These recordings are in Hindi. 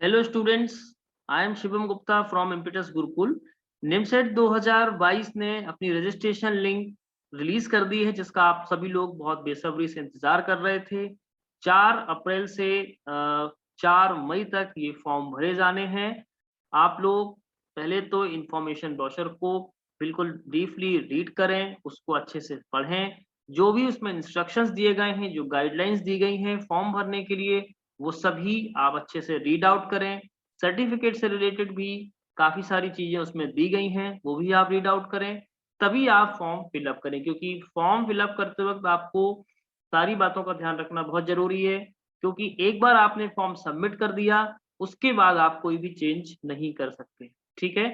Hello students, I am Shivam Gupta from impetus Gurukul. NIMCET 2022 ने अपनी रजिस्ट्रेशन लिंक रिलीज कर दी है, जिसका आप सभी लोग बहुत बेसब्री से इंतजार कर रहे थे। 4 अप्रैल से 4 मई तक ये फॉर्म भरे जाने हैं। आप लोग पहले तो इंफॉर्मेशन ब्रोशर को बिल्कुल डीपली रीड करें, उसको अच्छे से पढ़ें। जो भी उसमें इंस्ट्रक्शंस दिए गए हैं, जो गाइडलाइंस दी गई हैं फॉर्म भरने के लिए, वो सभी आप अच्छे से रीड आउट करें। सर्टिफिकेट से रिलेटेड भी काफ़ी सारी चीज़ें उसमें दी गई हैं, वो भी आप रीड आउट करें, तभी आप फॉर्म फिलअप करें। क्योंकि फॉर्म फिलअप करते वक़्त आपको सारी बातों का ध्यान रखना बहुत ज़रूरी है, क्योंकि एक बार आपने फॉर्म सबमिट कर दिया, उसके बाद आप कोई भी चेंज नहीं कर सकते, ठीक है?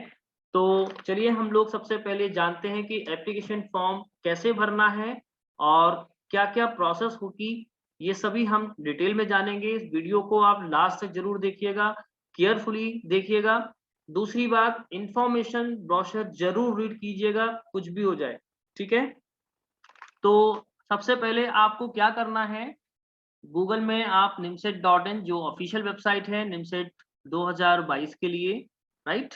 तो चलिए हम लोग सबसे पहले जानते हैं कि एप्लीकेशन फॉर्म कैसे भरना है और क्या-क्या प्रोसेस होगी, ये सभी हम डिटेल में जानेंगे। इस वीडियो को आप लास्ट तक ज़रूर देखिएगा, केयरफुली देखिएगा। दूसरी बात, इन्फॉर्मेशन ब्रोशर ज़रूर रीड कीजिएगा, कुछ भी हो जाए, ठीक है? तो सबसे पहले आपको क्या करना है, गूगल में आप nimset.in जो ऑफिशियल वेबसाइट है निमसेट 2022 के लिए, राइट?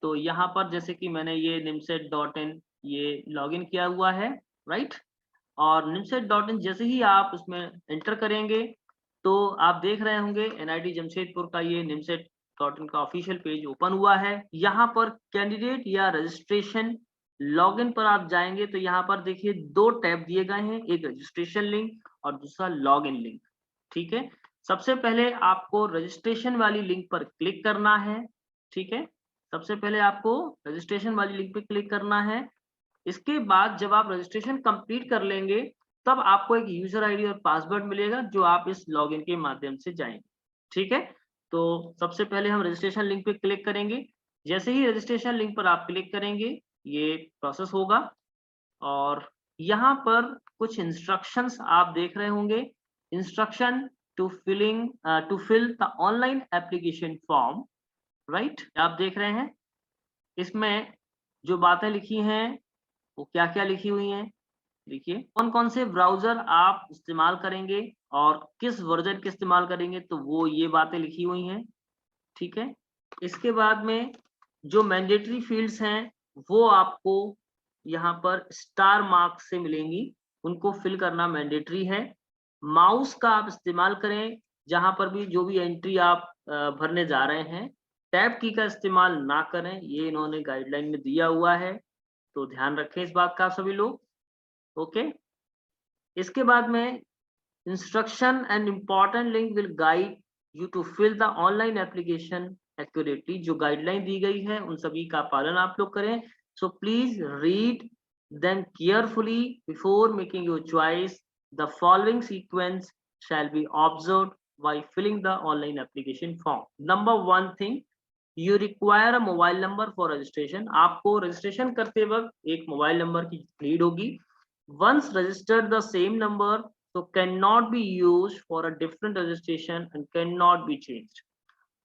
तो यहाँ पर जैसे कि मैंने ये nimset.in ये लॉगिन किया हुआ है, राइट? और nimset.in जैसे ही आप उसमें एंटर करेंगे, तो आप देख रहे होंगे एनआईटी जमशेदपुर का ये nimset.in का ऑफिशियल पेज ओपन हुआ है। यहाँ पर कैंडिडेट या रजिस्ट्रेशन लॉगिन पर आप जाएंगे तो यहाँ पर देखिए 2 टैब दिए गए हैं, एक रजिस्ट्रेशन लिंक और दूसरा लॉगिन लिंक, ठीक है? सबसे पहले आपको रजिस्ट्रेशन वाली लिंक पर क्लिक करना है, ठीक है? सबसे पहले आपको रजिस्ट्रेशन वाली लिंक पे क्लिक करना है। इसके बाद जब आप रजिस्ट्रेशन कंप्लीट कर लेंगे, तब आपको एक यूज़र आईडी और पासवर्ड मिलेगा, जो आप इस लॉगिन के माध्यम से जाएँगे, ठीक है? तो सबसे पहले हम रजिस्ट्रेशन लिंक पे क्लिक करेंगे। जैसे ही रजिस्ट्रेशन लिंक पर आप क्लिक करेंगे, ये प्रोसेस होगा और यहाँ पर कुछ इंस्ट्रक्शंस आप देख रहे होंगे। Instruction to fill the online application form, right? आप देख रहे हैं, इसमें जो बातें लिखी हैं वो क्या-क्या लिखी हुई हैं, देखिए। कौन-कौन से ब्राउज़र आप इस्तेमाल करेंगे और किस वर्ज़न के इस्तेमाल करेंगे, तो वो ये बातें लिखी हुई हैं, ठीक है? इसके बाद में जो मैंडेटरी फ़ील्ड्स हैं, वो आपको यहाँ पर स्टार मार्क से मिलेंगी, उनको फ़िल करना मैंडेटरी है। माउस का आप इस्तेमाल करें, जहाँ पर भी जो भी एंट्री आप भरने जा रहे हैं। टैब की का इस्तेमाल ना करें, ये इन्होंने गाइडलाइन में दिया हुआ है, तो ध्यान रखें इस बात का आप सभी लोग, ओके? इसके बाद में instruction and important link will guide you to fill the online application accurately. जो गाइडलाइन दी गई है उन सभी का पालन आप लोग करें। So please read them carefully before making your choice. The following sequence shall be observed while filling the online application form. Number one thing, you require a mobile number for registration. आपको रजिस्ट्रेशन करते वक्त एक मोबाइल नंबर की नीड होगी। Once registered, the same number so cannot be used for a different registration and cannot be changed.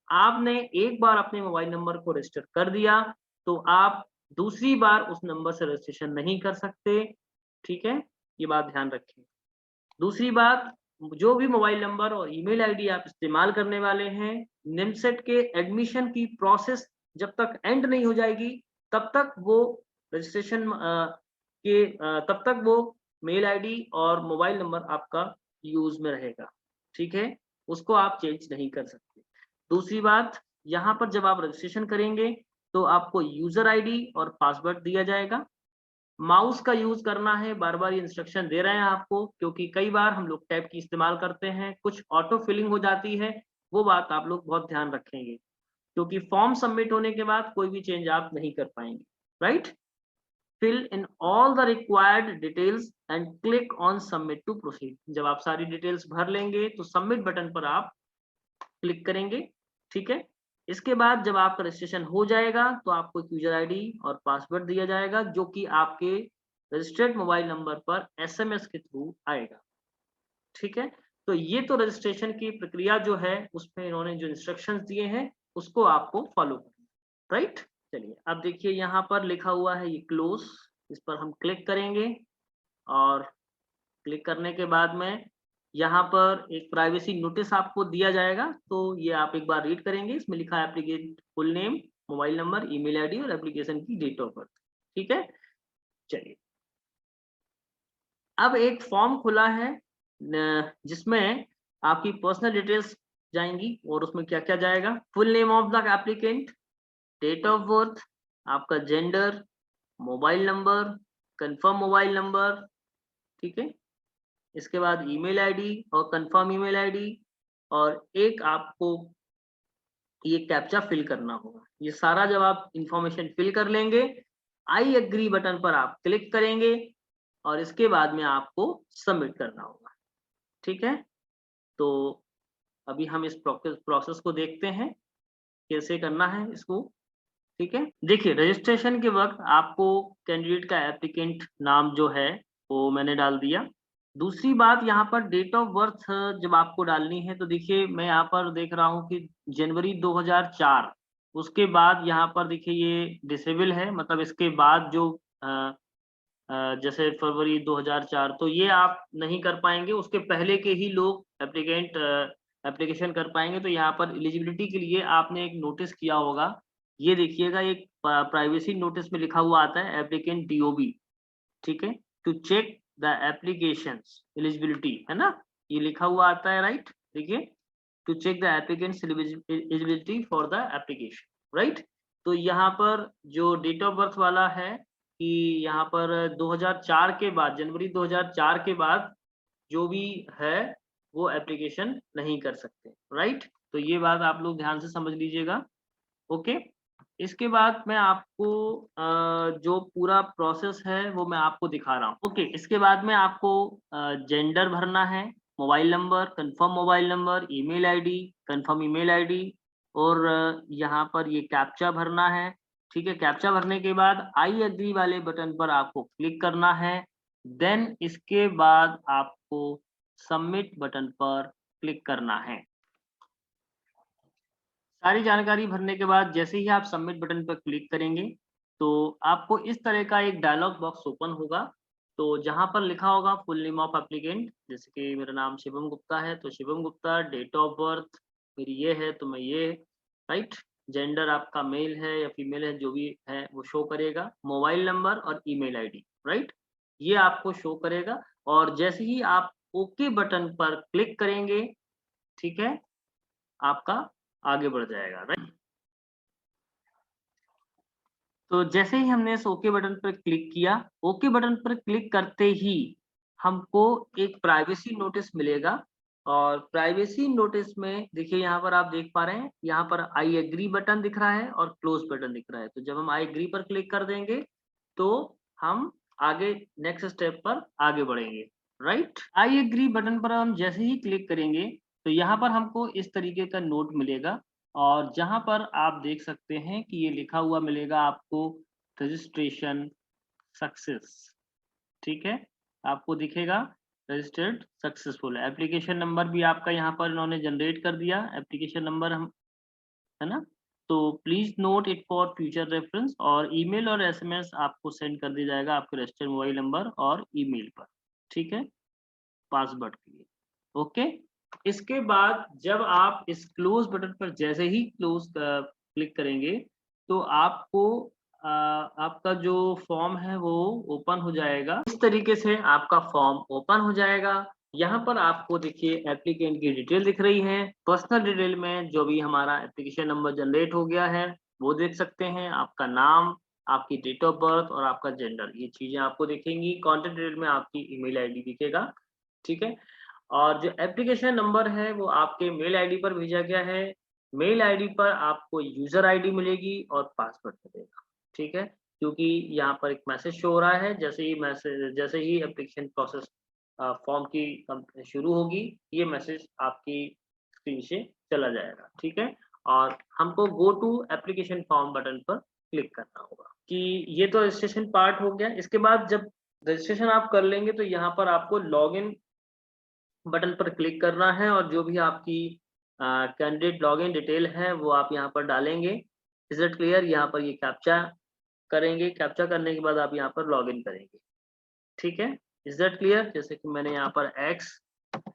आपने एक बार अपने मोबाइल नंबर को रजिस्टर कर दिया, तो आप दूसरी बार उस नंबर से रजिस्ट्रेशन नहीं कर सकते, ठीक है? ये बात ध्यान रखें। दूसरी बात, जो भी मोबाइल नंबर और ईमेल आईडी आप इस्तेमाल करने वाले हैं, निमसेट के एडमिशन की प्रोसेस जब तक एंड नहीं हो जाएगी, तब तक वो रजिस्ट्रेशन तब तक वो मेल आईडी और मोबाइल नंबर आपका यूज़ में रहेगा, ठीक है? उसको आप चेंज नहीं कर सकते। दूसरी बात, यहाँ पर जब आप रजिस्ट्रेशन करेंगे, तो आपको यूज़र आईडी और पासवर्ड दिया जाएगा। माउस का यूज़ करना है, बार-बार ये इंस्ट्रक्शन दे रहे हैं आपको, क्योंकि कई बार हम लोग टैब की इस्तेमाल करते हैं, कुछ ऑटो फिलिंग हो जाती है, वो बात आप लोग बहुत ध्यान रखेंगे, क्योंकि फॉर्म सबमिट होने के बाद कोई भी चेंज आप नहीं कर पाएँगे, right? Fill in all the required details and click on submit to proceed. जब आप सारी डिटेल्स भर लेंगे, तो सबमिट बटन पर आप क्लिक करेंगे, ठीक है? इसके बाद जब आपका रजिस्ट्रेशन हो जाएगा, तो आपको एक यूज़र आईडी और पासवर्ड दिया जाएगा, जो कि आपके रजिस्टर्ड मोबाइल नंबर पर एसएमएस के थ्रू आएगा, ठीक है? तो ये तो रजिस्ट्रेशन की प्रक्रिया जो है, उसमें इन्होंने जो इंस्ट्रक्शंस दिए हैं, उसको आपको फॉलो करना है, राइट? चलिए, अब देखिए यहाँ पर लिखा हुआ है ये क्लोज़, इस पर हम क्लिक करेंगे और क्लिक करने के बाद में यहाँ पर एक प्राइवेसी नोटिस आपको दिया जाएगा, तो ये आप एक बार रीड करेंगे। इसमें लिखा है applicant full name, mobile number, email ID और एप्लीकेशन की डेट ऑफ बर्थ। ठीक है, चलिए अब एक फॉर्म खुला है जिसमें आपकी पर्सनल डिटेल्स जाएंगी और उसमें क्या क्या जाएगा, full name of the applicant, date of birth, आपका gender, mobile number, confirm mobile number, ठीक है, इसके बाद ईमेल आईडी और कंफर्म ईमेल आईडी, और एक आपको ये कैप्चा फिल करना होगा। ये सारा जब आप इंफॉर्मेशन फिल कर लेंगे, आई एग्री बटन पर आप क्लिक करेंगे और इसके बाद में आपको सबमिट करना होगा। ठीक है, तो अभी हम इस प्रोसेस को देखते हैं कैसे करना है इसको। ठीक है, देखिए रजिस्ट्रेशन के वक्त आपको कैंडिडेट का एप्लीकेंट नाम जो है वो मैंने डाल दिया। दूसरी बात, यहाँ पर डेट ऑफ बर्थ जब आपको डालनी है तो देखिए मैं यहाँ पर देख रहा हूँ कि जनवरी 2004, उसके बाद यहाँ पर देखिए ये डिसेबल है, मतलब इसके बाद जो जैसे फरवरी 2004, तो ये आप नहीं कर पाएंगे, उसके पहले के ही लोग एप्लीकेशन कर पाएंगे। तो यहाँ पर एलिजिबिलिटी के लिए आपने एक नोटिस किया होगा, ये देखिएगा एक प्राइवेसी नोटिस में लिखा हुआ आता है एप्लीकेंट डीओबी, ठीक है, to check the applications eligibility, है ना, ये लिखा हुआ आता है, राइट। देखिए, to check the applicant's eligibility for the application, right. तो यहाँ पर जो डेट ऑफ बर्थ वाला है कि यहाँ पर 2004 के बाद, जनवरी 2004 के बाद जो भी है वो एप्लीकेशन नहीं कर सकते, राइट। तो ये बात आप लोग ध्यान से समझ लीजिएगा। ओके, इसके बाद मैं आपको जो पूरा प्रोसेस है वो मैं आपको दिखा रहा हूँ। ओके, इसके बाद में आपको जेंडर भरना है, mobile number, confirm mobile number, email ID, confirm email ID, और यहाँ पर ये कैप्चा भरना है। ठीक है, कैप्चा भरने के बाद आई एग्री वाले बटन पर आपको क्लिक करना है। देन इसके बाद आपको सबमिट बटन पर क्लिक करना है। सारी जानकारी भरने के बाद जैसे ही आप सबमिट बटन पर क्लिक करेंगे तो आपको इस तरह का एक डायलॉग बॉक्स ओपन होगा। तो जहां पर लिखा होगा फुल नेम ऑफ एप्लीकेंट, जैसे कि मेरा नाम शिवम गुप्ता है तो Shivam Gupta, date of birth मेरी ये है तो मैं ये, राइट, जेंडर आपका मेल है या फीमेल है जो भी है वो शो करेगा, मोबाइल नंबर और ईमेल आईडी, राइट, ये आपको शो करेगा। और जैसे ही आप ओके बटन पर क्लिक करेंगे, ठीक है, आपका आगे बढ़ जाएगा, राइट। तो जैसे ही हमने इस ओके बटन पर क्लिक किया, ओके बटन पर क्लिक करते ही हमको एक प्राइवेसी नोटिस मिलेगा। और प्राइवेसी नोटिस में देखिए यहाँ पर आप देख पा रहे हैं, यहाँ पर आई एग्री बटन दिख रहा है और क्लोज बटन दिख रहा है। तो जब हम आई एग्री पर क्लिक कर देंगे तो हम आगे नेक्स्ट स्टेप पर आगे बढ़ेंगे, राइट। आई एग्री बटन पर हम जैसे ही क्लिक करेंगे तो यहाँ पर हमको इस तरीके का नोट मिलेगा, और जहां पर आप देख सकते हैं कि ये लिखा हुआ मिलेगा आपको रजिस्ट्रेशन सक्सेस, ठीक है, आपको दिखेगा रजिस्टर्ड सक्सेसफुल। एप्लीकेशन नंबर भी आपका यहाँ पर इन्होंने जनरेट कर दिया, एप्लीकेशन नंबर हम, है ना। तो please note it for future reference, और ईमेल और एसएमएस आपको सेंड कर दिया जाएगा आपके रजिस्टर्ड मोबाइल नंबर और ईमेल पर, ठीक है, पासवर्ड के लिए। ओके, इसके बाद जब आप इस क्लोज बटन पर जैसे ही क्लोज क्लिक करेंगे तो आपको आपका जो फॉर्म है वो ओपन हो जाएगा। इस तरीके से आपका फॉर्म ओपन हो जाएगा। यहाँ पर आपको देखिए एप्लीकेंट की डिटेल दिख रही है। पर्सनल डिटेल में जो भी हमारा एप्लीकेशन नंबर जनरेट हो गया है वो देख सकते हैं, आपका नाम, आपकी डेट ऑफ बर्थ और आपका जेंडर, ये चीजें आपको दिखेंगी। कॉन्टेक्ट डिटेल में आपकी ईमेल आईडी दिखेगा, ठीक है। और जो एप्लीकेशन नंबर है वो आपके मेल आईडी पर भेजा गया है। मेल आईडी पर आपको यूजर आईडी मिलेगी और पासवर्ड मिलेगा, ठीक है। क्योंकि यहाँ पर एक मैसेज शो हो रहा है, जैसे ही एप्लीकेशन प्रोसेस फॉर्म की शुरू होगी, ये मैसेज आपकी स्क्रीन से चला जाएगा, ठीक है। और हमको go to application form button पर क्लिक करना होगा। कि ये तो रजिस्ट्रेशन पार्ट हो गया। इसके बाद जब रजिस्ट्रेशन आप कर लेंगे तो यहाँ पर आपको लॉगिन बटन पर क्लिक करना है और जो भी आपकी कैंडिडेट लॉगिन डिटेल है वो आप यहाँ पर डालेंगे। Is it clear? यहाँ पर ये कैप्चा करेंगे, कैप्चा करने के बाद आप यहाँ पर लॉगिन करेंगे, ठीक है। Is that clear? जैसे कि मैंने यहाँ पर एक्स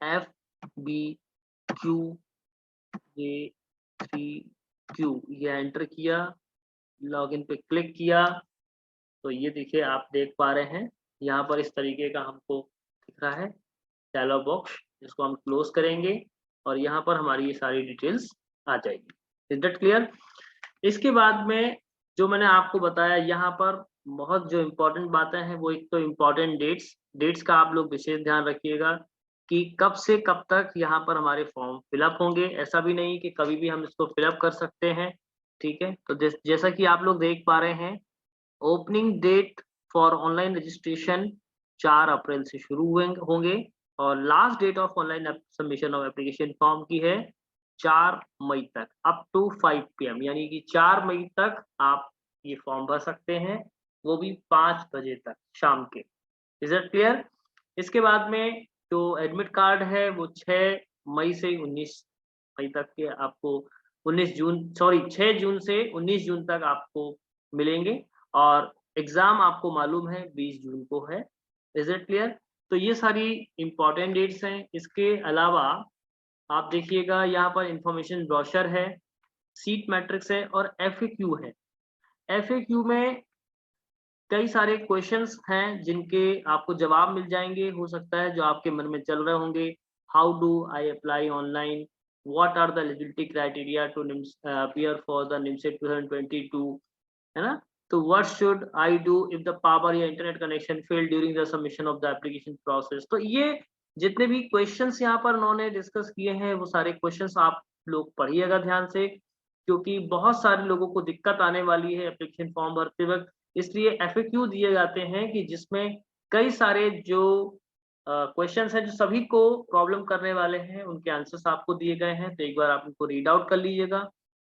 FBQ3Q ये एंटर किया, लॉगिन पे क्लिक किया, तो ये देखिए आप देख पा रहे हैं यहाँ पर इस तरीके का हमको दिख रहा है डायलॉग बॉक्स, जिसको हम क्लोज करेंगे और यहाँ पर हमारी ये सारी डिटेल्स आ जाएगी। Is that clear? इसके बाद में जो मैंने आपको बताया यहाँ पर बहुत जो इम्पोर्टेंट बातें हैं वो एक तो इम्पोर्टेंट डेट्स का आप लोग विशेष ध्यान रखिएगा कि कब से कब तक यहाँ पर हमारे फॉर्म फिलअप होंगे। ऐसा भी नहीं कि कभी भी हम इसको फिलअप कर सकते हैं, ठीक है। तो जैसा कि आप लोग देख पा रहे हैं, opening date for online registration 4 अप्रैल से शुरू होंगे और last date of online submission of application form की है 4 मई तक अप टू 5 PM, यानी कि 4 मई तक आप ये फॉर्म भर सकते हैं, वो भी 5 बजे तक शाम के। Is that clear? इसके बाद में जो एडमिट कार्ड है वो 6 मई से 19 मई तक के आपको 6 जून से 19 जून तक आपको मिलेंगे और एग्जाम आपको मालूम है 20 जून को है। Is it clear? तो ये सारी इंपॉर्टेंट डेट्स हैं। इसके अलावा आप देखिएगा यहाँ पर इंफॉर्मेशन ब्रोशर है, सीट मैट्रिक्स है और FAQ है। FAQ में कई सारे क्वेश्चंस हैं जिनके आपको जवाब मिल जाएंगे, हो सकता है जो आपके मन में चल रहे होंगे। How do I apply online, what are the eligibility criteria to appear for the NIMCET 2022, है ना। तो what should I do if the power या internet connection fail during the submission of the application process. तो ये जितने भी क्वेश्चंस यहाँ पर उन्होंने डिस्कस किए हैं वो सारे क्वेश्चंस आप लोग पढ़िएगा ध्यान से, क्योंकि बहुत सारे लोगों को दिक्कत आने वाली है एप्लीकेशन फॉर्म भरते वक्त। इसलिए FAQ दिए जाते हैं कि जिसमें कई सारे जो क्वेश्चंस हैं जो सभी को प्रॉब्लम करने वाले हैं, उनके आंसर्स आपको दिए गए हैं। तो एक बार आप उनको रीड आउट कर लीजिएगा।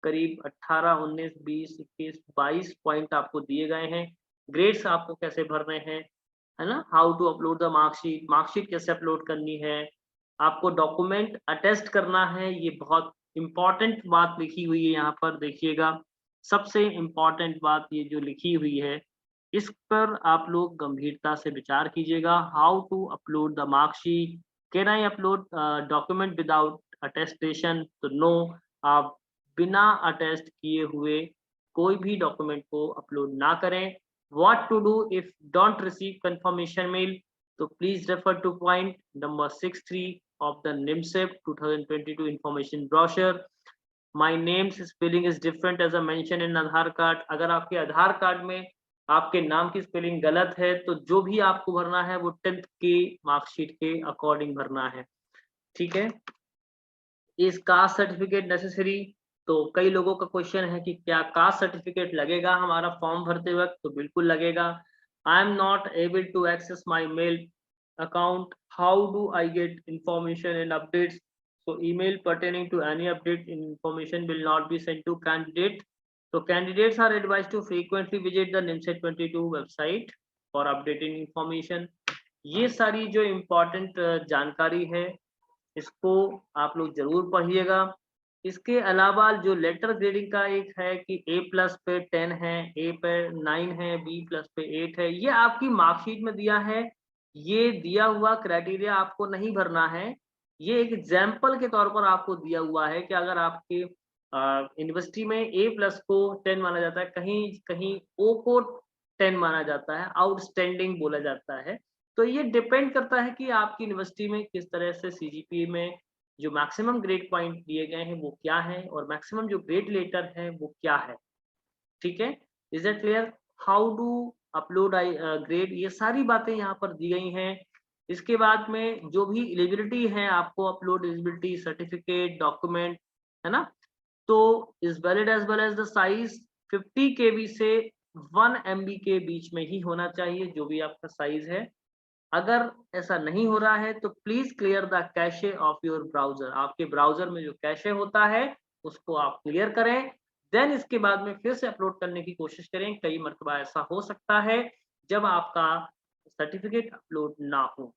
करीब 18, 19, 20, 21, 22 पॉइंट आपको दिए गए हैं। ग्रेड्स आपको कैसे भरने हैं, है ना। How to upload the marksheet कैसे अपलोड करनी है, आपको डॉक्यूमेंट अटेस्ट करना है। ये बहुत इंपॉर्टेंट बात लिखी हुई है यहाँ पर, देखिएगा सबसे इम्पॉर्टेंट बात ये जो लिखी हुई है, इस पर आप लोग गंभीरता से विचार कीजिएगा। How to upload the marksheet, can I upload document without attestation? तो नो, आप बिना अटेस्ट किए हुए कोई भी डॉक्यूमेंट को अपलोड ना करें। What to do if don't receive confirmation mail? तो please refer to point number 63 of the NIMSEP 2022 information brochure. My name's spelling is different as I mentioned in Aadhaar card. अगर आपके आधार कार्ड में आपके नाम की स्पेलिंग गलत है तो जो भी आपको भरना है वो 10th के मार्कशीट के अकॉर्डिंग भरना है, ठीक है। इस कास्ट सर्टिफिकेट नेसेसरी? तो कई लोगों का क्वेश्चन है कि क्या कास्ट सर्टिफिकेट लगेगा हमारा फॉर्म भरते वक्त? तो बिल्कुल लगेगा। I am not able to access my mail account, how do I get information and updates? So email pertaining to any update in information will not be sent to candidate. So candidates are advised to frequently visit the NIMSET 22 website for updating information. ये सारी जो important जानकारी है इसको आप लोग जरूर पढ़िएगा। इसके अलावा जो लेटर ग्रेडिंग का एक है कि A+ पे 10 है, A पे 9 है, B+ पे 8 है, ये आपकी मार्कशीट में दिया है। ये दिया हुआ क्राइटेरिया आपको नहीं भरना है, ये एक एग्जाम्पल के तौर पर आपको दिया हुआ है कि अगर आपके यूनिवर्सिटी में A+ को 10 माना जाता है, कहीं कहीं O को 10 माना जाता है, आउटस्टैंडिंग बोला जाता है। तो ये डिपेंड करता है कि आपकी यूनिवर्सिटी में किस तरह से CGPA में जो मैक्सिमम ग्रेड पॉइंट दिए गए हैं वो क्या है और मैक्सिमम जो ग्रेड लेटर है वो क्या है, ठीक है। Is that clear? How do upload I grade, ये सारी बातें यहाँ पर दी गई हैं। इसके बाद में जो भी एलिजिबिलिटी है आपको अपलोड एलिजिबिलिटी सर्टिफिकेट डॉक्यूमेंट, है ना। तो is valid as well as the size 50 KB से 1 MB के बीच में ही होना चाहिए जो भी आपका साइज है। अगर ऐसा नहीं हो रहा है तो please clear the cache of your browser. आपके ब्राउजर में जो कैशे होता है उसको आप क्लियर करें, देन इसके बाद में फिर से अपलोड करने की कोशिश करें। कई मरतबा ऐसा हो सकता है जब आपका सर्टिफिकेट अपलोड ना हो।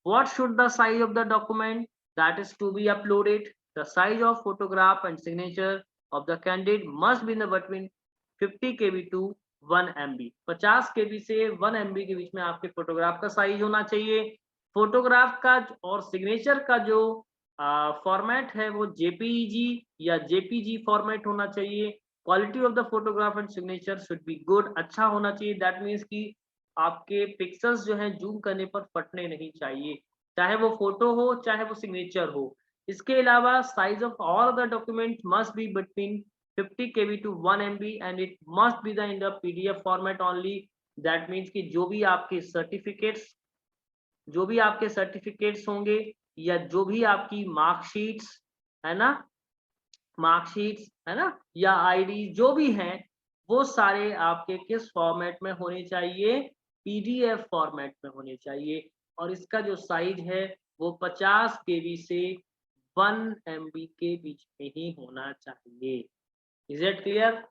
What should the size of the document that is to be uploaded? The size of photograph and signature of the candidate must be in the between 50 KB to 1 MB। 50 KB से 1 MB के बीच में आपके फोटोग्राफ का साइज होना चाहिए। फोटोग्राफ का और सिग्नेचर का जो फॉर्मेट है वो जेपीईजी या जेपीजी फॉर्मेट होना चाहिए। Quality of the photograph and signature should be good, अच्छा होना चाहिए। दैट मीन्स कि आपके पिक्सल्स जो है जूम करने पर फटने नहीं चाहिए, चाहे वो फोटो हो चाहे वो सिग्नेचर हो। इसके अलावा size of all the document must be between 50 KB to 1 MB and it must be the in the PDF format only. That means कि जो भी आपके सर्टिफिकेट्स होंगे या जो भी आपकी मार्कशीट्स है ना, मार्कशीट्स है ना, या आईडी जो भी हैं, वो सारे आपके किस फॉर्मेट में होने चाहिए? पीडीएफ फॉर्मेट में होने चाहिए। और इसका जो साइज है वो 50 KB से 1 MB के बीच में ही होना चाहिए। Is it clear?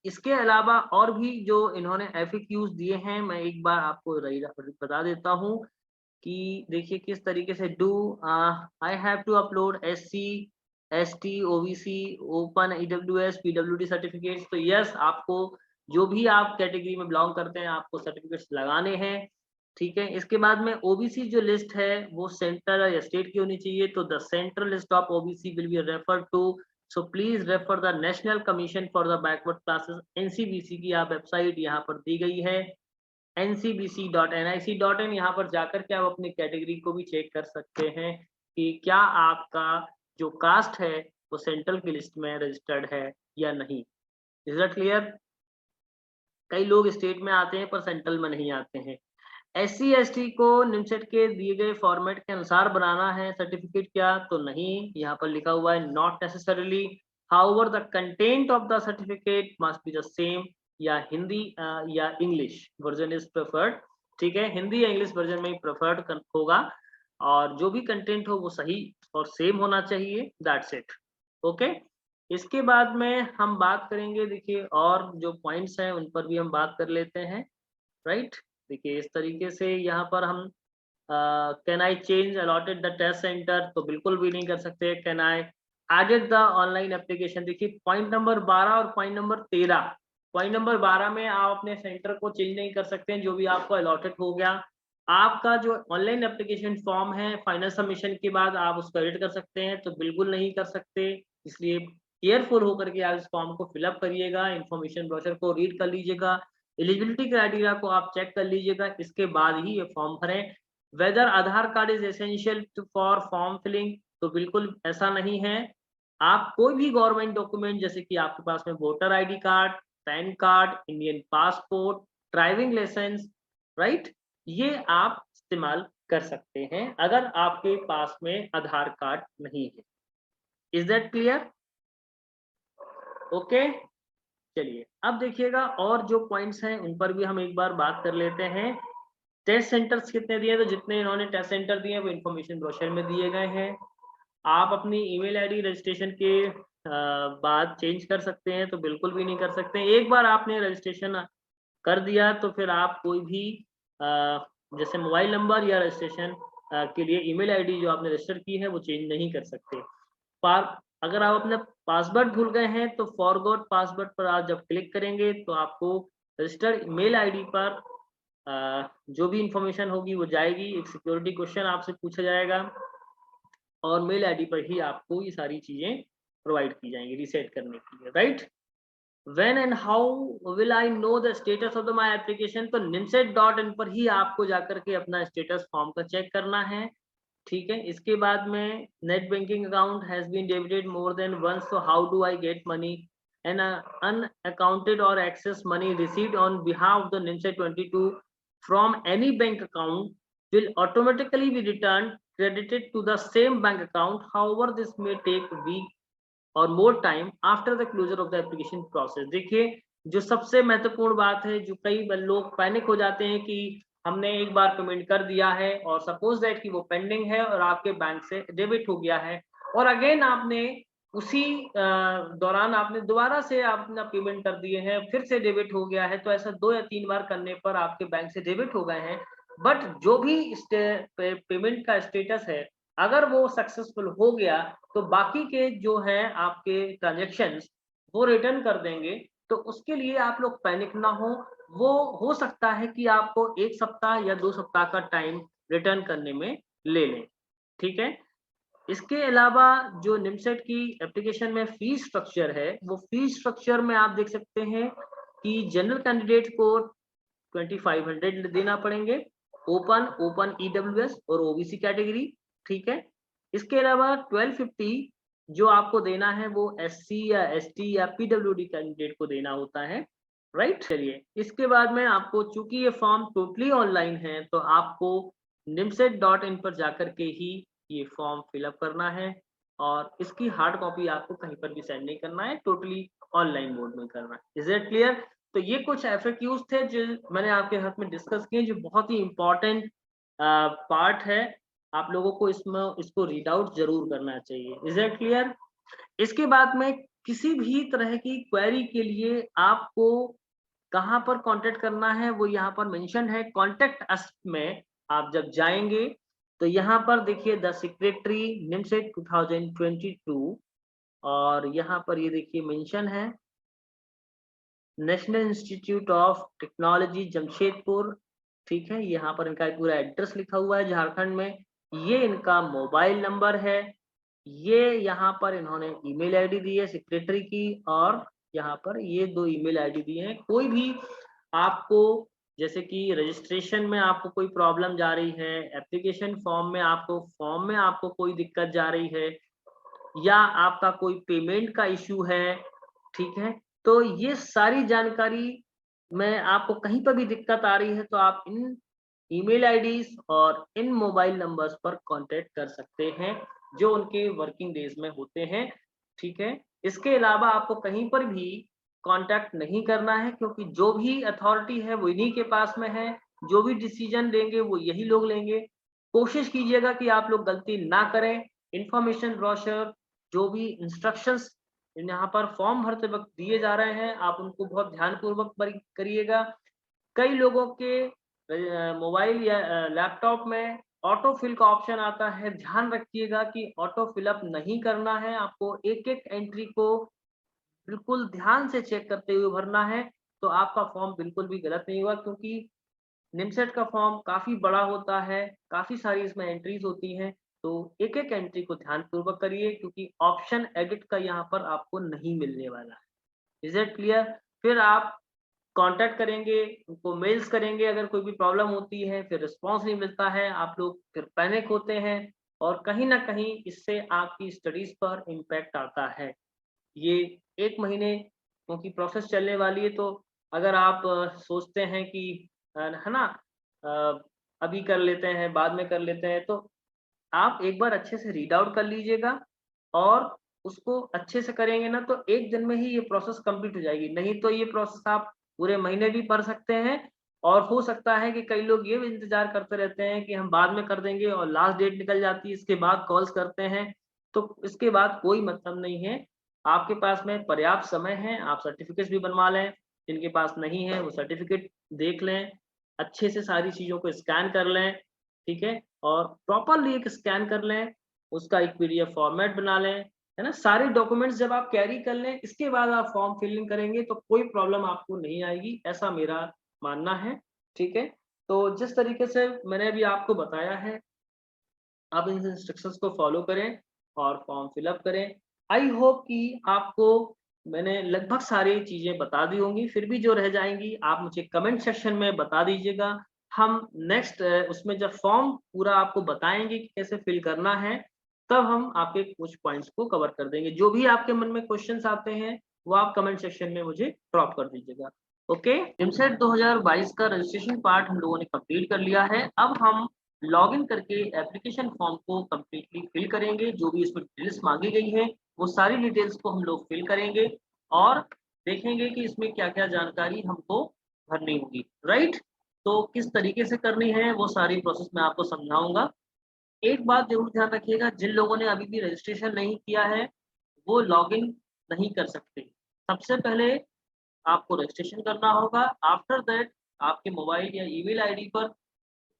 इसके अलावा और भी जो इन्होंने एफएक्यूज दिए हैं, मैं एक बार आपको बता देता हूँ कि देखिए किस तरीके से do I have to upload SC ST OBC open EWS PWD certificates. तो यस, आपको जो भी आप कैटेगरी में बिलोंग करते हैं आपको सर्टिफिकेट्स लगाने हैं, ठीक है। इसके बाद में ओबीसी जो लिस्ट है वो सेंटर या स्टेट की होनी चाहिए। तो the central list of OBC will be refer to, so please refer the National Commission for the Backward Classes, NCBC की आप वेबसाइट यहाँ पर दी गई है ncbc.nic.in। यहाँ पर जाकर के आप अपनी कैटेगरी को भी चेक कर सकते हैं कि क्या आपका जो कास्ट है वो सेंट्रल की लिस्ट में रजिस्टर्ड है या नहीं। Is that clear? कई लोग स्टेट में आते हैं पर सेंट्रल में नहीं आते हैं। SC ST को निमसेट के दिए गए फॉर्मेट के अनुसार बनाना है सर्टिफिकेट, क्या? तो नहीं, यहाँ पर लिखा हुआ है not necessarily, however the content of the certificate must be the same, या हिंदी या इंग्लिश वर्जन इज प्रेफर्ड। ठीक है, हिंदी या इंग्लिश वर्जन में ही प्रेफर्ड होगा, और जो भी कंटेंट हो वो सही और सेम होना चाहिए। That's it. ओके, इसके बाद में हम बात करेंगे, देखिए और जो पॉइंट्स हैं उन पर भी हम बात कर लेते हैं, राइट। देखिए इस तरीके से यहाँ पर हम can I change allotted the test centre, तो बिल्कुल भी नहीं कर सकते। Can I edit the online application, देखिए पॉइंट नंबर 12 और पॉइंट नंबर 13। पॉइंट नंबर 12 में आप अपने सेंटर को चेंज नहीं कर सकते हैं, जो भी आपको अलॉटेड हो गया। आपका जो ऑनलाइन एप्लीकेशन फॉर्म है फाइनल सबमिशन के बाद आप उसको एडिट कर सकते हैं, तो बिल्कुल नहीं कर सकते। इसलिए केयरफुल होकर के आप इस फॉर्म को फिलअप करिएगा, इन्फॉर्मेशन ब्रोशर को रीड कर लीजिएगा, एलिजिबिलिटी क्राइटेरिया को आप चेक कर लीजिएगा, इसके बाद ही ये फॉर्म भरें। Whether Aadhaar card is essential for form filling, तो बिल्कुल ऐसा नहीं है। आप कोई भी गवर्नमेंट डॉक्यूमेंट, जैसे कि आपके पास में voter ID card, PAN card, Indian passport, driving licence, right, ये आप इस्तेमाल कर सकते हैं अगर आपके पास में आधार कार्ड नहीं है। Is that clear? ओके, चलिए अब देखिएगा और जो पॉइंट्स हैं उन पर भी हम एक बार बात कर लेते हैं। टेस्ट सेंटर्स कितने दिए? तो जितने इन्होंने टेस्ट सेंटर दिए वो इन्फॉर्मेशन ब्रोशर में दिए गए हैं। आप अपनी ईमेल आईडी रजिस्ट्रेशन के बाद चेंज कर सकते हैं, तो बिल्कुल भी नहीं कर सकते। एक बार आपने रजिस्ट्रेशन कर दिया तो फिर आप कोई भी जैसे मोबाइल नंबर या रजिस्ट्रेशन के लिए ईमेल आईडी जो आपने रजिस्टर की है वो चेंज नहीं कर सकते। अगर आप अपना पासवर्ड भूल गए हैं तो फॉरगॉट पासवर्ड पर आप जब क्लिक करेंगे तो आपको रजिस्टर्ड मेल आईडी पर जो भी इंफॉर्मेशन होगी वो जाएगी। एक सिक्योरिटी क्वेश्चन आपसे पूछा जाएगा और मेल आईडी पर ही आपको ये सारी चीजें प्रोवाइड की जाएंगी रीसेट करने के लिए, right. When and how will I know the status of the my application? तो nimset.in पर ही आपको जाकर के अपना स्टेटस फॉर्म का चेक करना है, ठीक है। इसके बाद में net banking account has been debited more than once, so how do I get money? An unaccounted or excess money received on behalf of the NIMSET 22 from any bank account will automatically be returned credited to the same bank account. However, this may take week और more time after the closure of the application process. देखिए जो सबसे महत्वपूर्ण बात है, जो कई लोग पैनिक हो जाते हैं कि हमने एक बार पेमेंट कर दिया है और सपोज दैट कि वो पेंडिंग है और आपके बैंक से डेबिट हो गया है, और अगेन आपने उसी दौरान आपने दोबारा से अपना पेमेंट कर दिए हैं, फिर से डेबिट हो गया है। तो ऐसा 2 या 3 बार करने पर आपके बैंक से डेबिट हो गए हैं, बट जो भी पेमेंट का स्टेटस है अगर वो सक्सेसफुल हो गया तो बाकी के जो है आपके ट्रांजेक्शन्स वो रिटर्न कर देंगे तो उसके लिए आप लोग पैनिक ना हो। वो हो सकता है कि आपको 1 सप्ताह या 2 सप्ताह का टाइम रिटर्न करने में ले लें, ठीक है? इसके अलावा जो निमसेट की एप्लीकेशन में फीस स्ट्रक्चर है, वो फीस स्ट्रक्चर में आप देख सकते हैं कि जनरल कैंडिडेट को 2500 देना पड़ेंगे, ओपन ईडब्ल्यूएस और ओबीसी कैटेगरी, ठीक है? इसके अलावा 1250 जो आपको देना है वो एससी या एसटी या पीडब्ल्यूडी कैंडिडेट को देना होता है, राइट? चलिए, इसके बाद में आपको, चूंकि ये फॉर्म टोटली ऑनलाइन है, तो आपको nimset.in पर जाकर के ही ये फॉर्म फिलअप करना है और इसकी हार्ड कॉपी आपको कहीं पर भी सेंड नहीं करना है, टोटली ऑनलाइन मोड में करना है। Is it clear? तो ये कुछ एफएक्यूज थे जो मैंने आपके साथ में डिस्कस किए, जो बहुत ही इंपॉर्टेंट पार्ट है। आप लोगों को इसको रीड आउट जरूर करना चाहिए। Is it clear? इसके बाद में किसी भी तरह की क्वेरी के लिए आपको कहाँ पर कांटेक्ट करना है वो यहाँ पर मेंशन है। कांटेक्ट अस में आप जब जाएंगे तो यहाँ पर देखिए द सेक्रेटरी निमसेट 2022 और यहाँ पर ये देखिए मेंशन है national institute of technology Jamshedpur, ठीक है? यहाँ पर इनका पूरा एड्रेस लिखा हुआ है झारखंड में। ये इनका मोबाइल नंबर है। ये यहाँ पर इन्होंने ईमेल आईडी दी है सेक्रेटरी की, और यहाँ पर ये 2 ईमेल आईडी दिए हैं। कोई भी आपको, जैसे कि रजिस्ट्रेशन में आपको कोई प्रॉब्लम जा रही है, एप्लीकेशन फॉर्म में आपको कोई दिक्कत जा रही है, या आपका कोई पेमेंट का इश्यू है, ठीक है? तो ये सारी जानकारी में आपको कहीं पर भी दिक्कत आ रही है तो आप इन ईमेल आईडीज और इन मोबाइल नंबर्स पर कांटेक्ट कर सकते हैं, जो उनके वर्किंग डेज में होते हैं, ठीक है? इसके अलावा आपको कहीं पर भी कांटेक्ट नहीं करना है, क्योंकि जो भी अथॉरिटी है वो इन्हीं के पास में है। जो भी डिसीजन लेंगे वो यही लोग लेंगे। कोशिश कीजिएगा कि आप लोग गलती ना करें। इंफॉर्मेशन ब्रोशर, जो भी इंस्ट्रक्शंस यहाँ पर फॉर्म भरते वक्त दिए जा रहे हैं, आप उनको बहुत ध्यानपूर्वक करिएगा। कई लोगों के मोबाइल या लैपटॉप में ऑटो फिल का ऑप्शन आता है। ध्यान रखिएगा कि ऑटो फिलअप नहीं करना है, आपको एक एक एंट्री को बिल्कुल ध्यान से चेक करते हुए भरना है, तो आपका फॉर्म बिल्कुल भी गलत नहीं होगा। क्योंकि निमसेट का फॉर्म काफी बड़ा होता है, काफी सारी इसमें एंट्रीज होती हैं, तो एक एक एंट्री को ध्यानपूर्वक करिए, क्योंकि ऑप्शन एडिट का यहाँ पर आपको नहीं मिलने वाला है। Is it clear? फिर आप कांटेक्ट करेंगे, उनको मेल्स करेंगे अगर कोई भी प्रॉब्लम होती है, फिर रिस्पॉन्स नहीं मिलता है, आप लोग फिर पैनिक होते हैं और कहीं ना कहीं इससे आपकी स्टडीज पर इम्पैक्ट आता है। ये 1 महीने क्योंकि प्रोसेस चलने वाली है, तो अगर आप सोचते हैं कि है ना, अ, अभी कर लेते हैं, बाद में कर लेते हैं, तो आप एक बार अच्छे से रीड आउट कर लीजिएगा और उसको अच्छे से करेंगे ना, तो 1 दिन में ही ये प्रोसेस कंप्लीट हो जाएगी। नहीं तो ये प्रोसेस आप पूरे महीने भी पढ़ सकते हैं, और हो सकता है कि कई लोग ये भी इंतज़ार करते रहते हैं कि हम बाद में कर देंगे, और लास्ट डेट निकल जाती है, इसके बाद कॉल्स करते हैं, तो इसके बाद कोई मतलब नहीं है। आपके पास में पर्याप्त समय है, आप सर्टिफ़िकेट्स भी बनवा लें, जिनके पास नहीं है वो सर्टिफ़िकेट देख लें, अच्छे से सारी चीज़ों को स्कैन कर लें, ठीक है? और प्रॉपरली एक स्कैन कर लें, उसका एक पीडीएफ फॉर्मेट बना लें, है ना? सारे डॉक्यूमेंट्स जब आप कैरी कर लें, इसके बाद आप फॉर्म फिलिंग करेंगे तो कोई प्रॉब्लम आपको नहीं आएगी, ऐसा मेरा मानना है, ठीक है? तो जिस तरीके से मैंने अभी आपको बताया है, आप इन इंस्ट्रक्शंस को फॉलो करें और फॉर्म फिलअप करें। आई होप कि आपको मैंने लगभग सारी चीज़ें बता दी होंगी, फिर भी जो रह जाएँगी आप मुझे कमेंट सेक्शन में बता दीजिएगा। हम नेक्स्ट उसमें जब फॉर्म पूरा आपको बताएँगे कि कैसे फिल करना है, तब हम आपके कुछ पॉइंट्स को कवर कर देंगे। जो भी आपके मन में क्वेश्चन्स आते हैं, वो आप कमेंट सेक्शन में मुझे ड्रॉप कर दीजिएगा। ओके? इमसेट 2022 का रजिस्ट्रेशन पार्ट हम लोगों ने कंप्लीट कर लिया है। अब हम लॉगिन करके एप्लीकेशन फॉर्म को कंप्लीटली फिल करेंगे। जो भी इसमें डिटेल्स मांगी गई है, वो सारी डिटेल्स को हम लोग फिल करेंगे और देखेंगे कि इसमें क्या-क्या जानकारी हमको भरनी होगी, राइट? तो किस तरीके से करनी है, वो सारी प्रोसेस मैं आपको समझाऊँगा। एक बात ज़रूर ध्यान रखिएगा, जिन लोगों ने अभी भी रजिस्ट्रेशन नहीं किया है, वो लॉगिन नहीं कर सकते। सबसे पहले आपको रजिस्ट्रेशन करना होगा। आफ्टर दैट आपके मोबाइल या ईमेल आईडी पर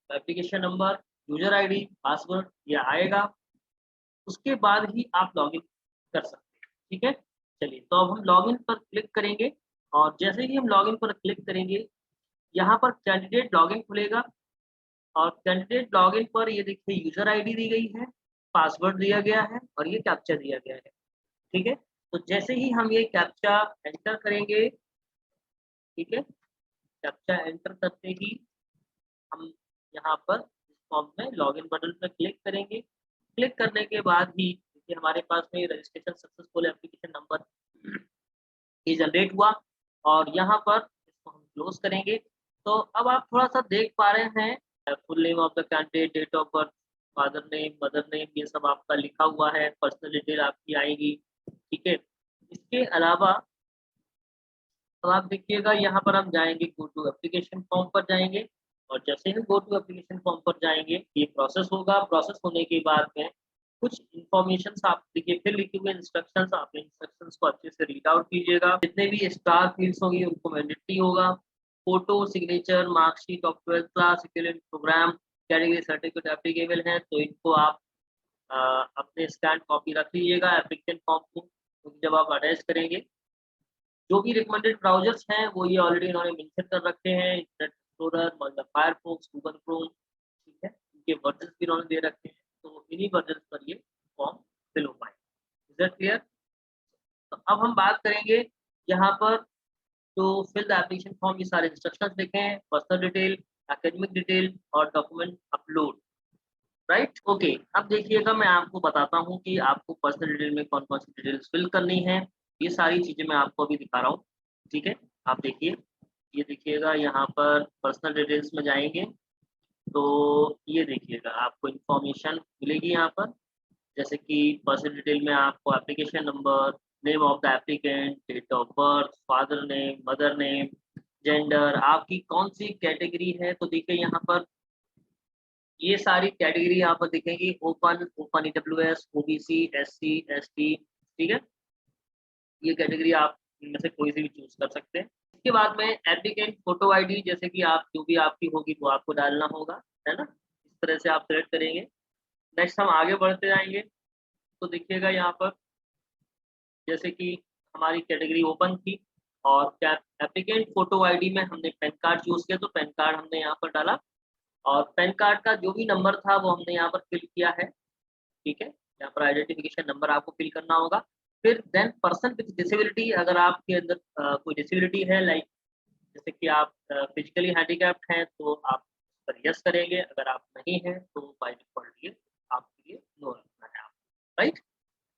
application number, user ID, password ये आएगा, उसके बाद ही आप लॉगिन कर सकते हैं, ठीक है? चलिए, तो अब हम लॉगिन पर क्लिक करेंगे और जैसे ही हम लॉगिन पर क्लिक करेंगे, यहाँ पर कैंडिडेट लॉगिन खुलेगा और कैंडिडेट लॉगिन पर ये देखिए यूजर आईडी दी गई है, पासवर्ड दिया गया है और ये कैप्चा दिया गया है। ठीक है? तो जैसे ही हम ये कैप्चा एंटर करेंगे, ठीक है? कैप्चा एंटर करते ही हम यहाँ पर इस फॉर्म में लॉगिन बटन पर क्लिक करेंगे। क्लिक करने के बाद ही देखिए हमारे पास में रजिस्ट्रेशन सक्सेसफुल एप्लीकेशन नंबर ये जनरेट हुआ और यहाँ पर इसको हम क्लोज करेंगे। तो अब आप थोड़ा-सा देख पा रहे हैं full name of the candidate, date of birth, father name, mother name ये सब आपका लिखा हुआ है, पर्सनल डिटेल आपकी आएगी, ठीक है? इसके अलावा अब आप देखिएगा यहाँ पर हम जाएँगे गो टू एप्लीकेशन फॉर्म पर जाएँगे और जैसे ही गो टू एप्लीकेशन फॉर्म पर जाएँगे, ये प्रोसेस होगा, प्रोसेस होने के बाद में कुछ इन्फॉर्मेशंस आप देखिए फिर लिखे हुए इंस्ट्रक्शंस आप इंस्ट्रक्शंस को अच्छे से रीड आउट कीजिएगा। जितने भी स्टार फील्ड्स होंगी उनको मैंडेटरी होगा। Photo, signature, marksheet of 12th class, equivalent programme, category certificate applicable हैं, तो इनको आप अ, अपने स्कैन कॉपी रख लीजिएगा एप्लीकेशन फॉर्म को, क्योंकि जब आप अटैच करेंगे जो भी रिकमेंडेड ब्राउज़र्स हैं, वो ये ऑलरेडी इन्होंने मेंशन कर रखे हैं, internet explorer, Mozilla Firefox, Google Chrome, ठीक है? इनके वर्जन्स भी इन्होंने दे रखे हैं, तो इन्हीं वर्जन्स पर ये फॉर्म फिल हो पाएगा। Is that clear? तो अब हम बात करेंगे यहाँ पर जो फिल द एप्लीकेशन फॉर्म ये सारे इंस्ट्रक्शंस लिखे हैं, पर्सनल डिटेल, एकेडमिक डिटेल और डॉक्यूमेंट अपलोड, राइट? ओके, अब देखिएगा मैं आपको बताता हूँ कि आपको पर्सनल डिटेल में कौन-कौन सी डिटेल्स फिल करनी है। ये सारी चीज़ें मैं आपको अभी दिखा रहा हूँ, ठीक है? आप देखिए, ये देखिएगा यहाँ पर पर्सनल डिटेल्स में जाएँगे, तो ये देखिएगा आपको इन्फॉर्मेशन मिलेगी यहाँ पर, जैसे कि पर्सनल डिटेल में आपको application number, name of the applicant, date of birth, father name, mother name, gender, आपकी कौन-सी कैटेगरी है, तो देखिए यहाँ पर ये सारी कैटेगरी यहाँ पर दिखेंगी open EWS, OBC, SC, ST, ठीक है? ये कैटेगरी आप इनमें से कोई सी भी चूज़ कर सकते हैं। इसके बाद में एप्लीकेंट फ़ोटो आईडी जैसे कि आप जो भी आपकी होगी वो आपको डालना होगा, है ना? इस तरह से आप सेलेक्ट करेंगे। नेक्स्ट हम आगे बढ़ते जाएँगे, तो देखिएगा यहाँ पर जैसे कि हमारी कैटेगरी ओपन थी और क्या एप्लीकेंट फ़ोटो आईडी में हमने पैन कार्ड चूज़ किया तो पैन कार्ड हमने यहाँ पर डाला और पैन कार्ड का जो भी नंबर था वो हमने यहाँ पर फ़िल किया है। ठीक है? यहाँ पर आइडेंटिफिकेशन नंबर आपको फ़िल करना होगा। फिर देन पर्सन विथ डिसेबिलिटी अगर आपके अंदर कोई डिसेबिलिटी है लाइक जैसे कि आप फिज़िकली हैंडीकैप्ड हैं तो आप उस पर येस करेंगे, अगर आप नहीं हैं तो बाय डिफ़ॉल्ट ये आपके लिए नो रखना है आपको, राइट?